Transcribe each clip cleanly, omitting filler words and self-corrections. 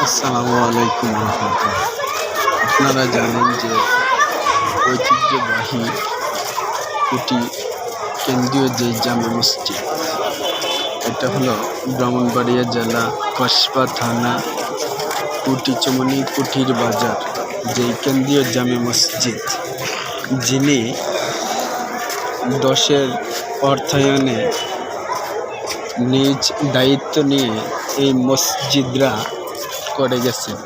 আসসালামু আলাইকুম রহমতুল্লাহ। আপনারা জানেন যে ঐতিহ্যবাহী কুটি কেন্দ্রীয় যে জামে মসজিদ, এটা হলো ব্রাহ্মণবাড়িয়া জেলা কসবা থানা কুটিচমনি কুটির বাজার যেই কেন্দ্রীয় জামে মসজিদ, যিনি 10-এর অর্থায়নে নিজ দায়িত্ব নিয়ে এই মসজিদরা করে গেছেন।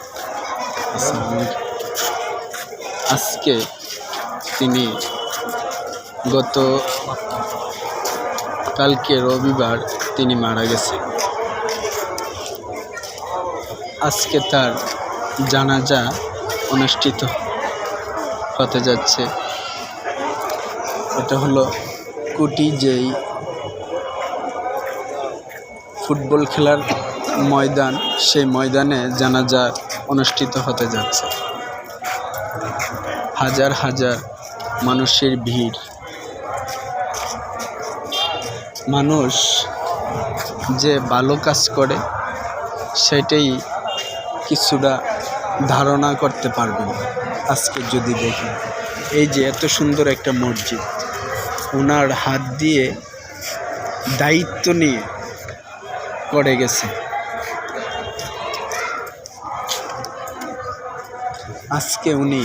আজকে তিনি কালকে রবিবার তিনি মারা গেছেন। আজকে তার জানাজা অনুষ্ঠিত হতে যাচ্ছে। এটা হলো কুটি যেই ফুটবল খেলার ময়দান, সেই ময়দানে জানাজা অনুষ্ঠিত হতে যাচ্ছে। হাজার হাজার মানুষের ভিড়। মানুষ যে ভালো কাজ করে সেটাই কিছুটা ধারণা করতে পারবেন আজকে যদি দেখেন। এই যে এত সুন্দর একটা মসজিদ, ওনার হাত দিয়ে দায়িত্ব নিয়ে করে গেছে। আজকে উনি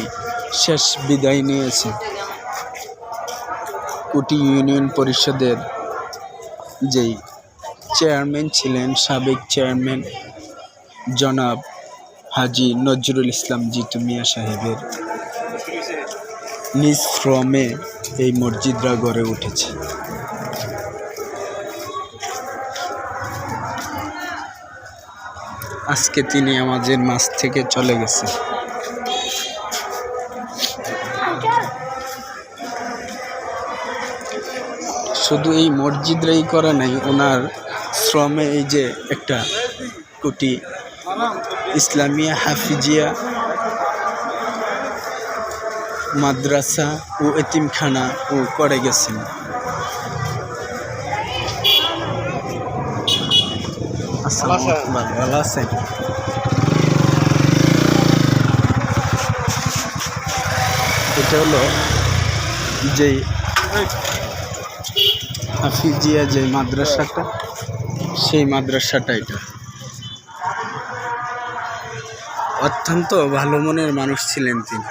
শেষ বিদায় নিয়েছেন। কুটি ইউনিয়ন পরিষদের যেই চেয়ারম্যান ছিলেন, সাবেক চেয়ারম্যান জনাব হাজী নজরুল ইসলাম জিতু মিয়া সাহেবের নিজ শ্রমে এই মসজিদরা গড়ে উঠেছে। আজকে তিনি আমাদের মাঝ থেকে চলে গেছে। শুধু এই মসজিদরাই করা নাই, ওনার শ্রমে এই যে একটা কুটি ইসলামিয়া হাফিজিয়া মাদ্রাসা ও এতিমখানা ও করে গেছেন। ভালো আছেন? এটা হলো যেই হাফিজিয়া যে মাদ্রাসাটা, সেই মাদ্রাসাটা এটা। অত্যন্ত ভালো মনের মানুষ ছিলেন তিনি।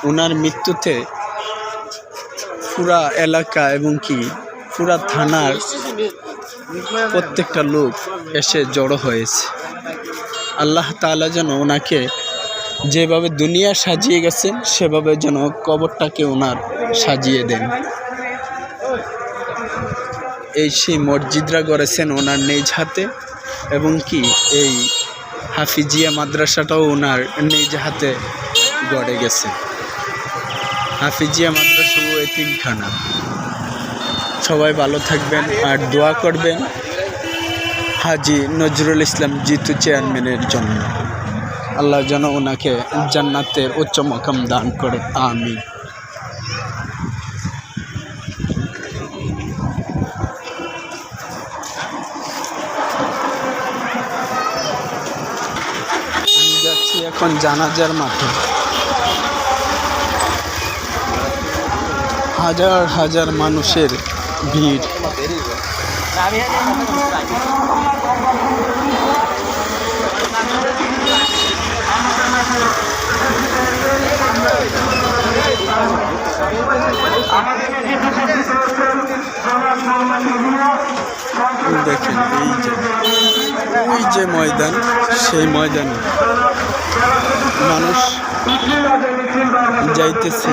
ওনার মৃত্যুতে পুরা এলাকা এবং কি পুরা থানার প্রত্যেকটা লোক এসে জড়ো হয়েছে। আল্লাহ তাআলা যেন ওনাকে যেভাবে দুনিয়া সাজিয়ে গেছেন সেভাবে যেন কবরটাকে ওনার সাজিয়ে দেন। এই সেই মসজিদরা গড়েছেন ওনার নিজ হাতে, এবং কি এই হাফিজিয়া মাদ্রাসাটাও ওনার নিজ হাতে গড়ে গেছে। হাফিজিয়া মাদ্রাসা ও এতিমখানা। সবাই ভালো থাকবেন আর দোয়া করবেন হাজী নজরুল ইসলাম জিতু চেয়ারম্যানের জন্য। আল্লাহ যেন ওনাকে জান্নাতের উচ্চ মাকাম দান করে, আমিন। আমি যাচ্ছি এখন জানাজার মাঠে। হাজার হাজার মানুষের ভিড়। দেখেন ওই যে ময়দান, সেই ময়দানে মানুষ যাইতেছে।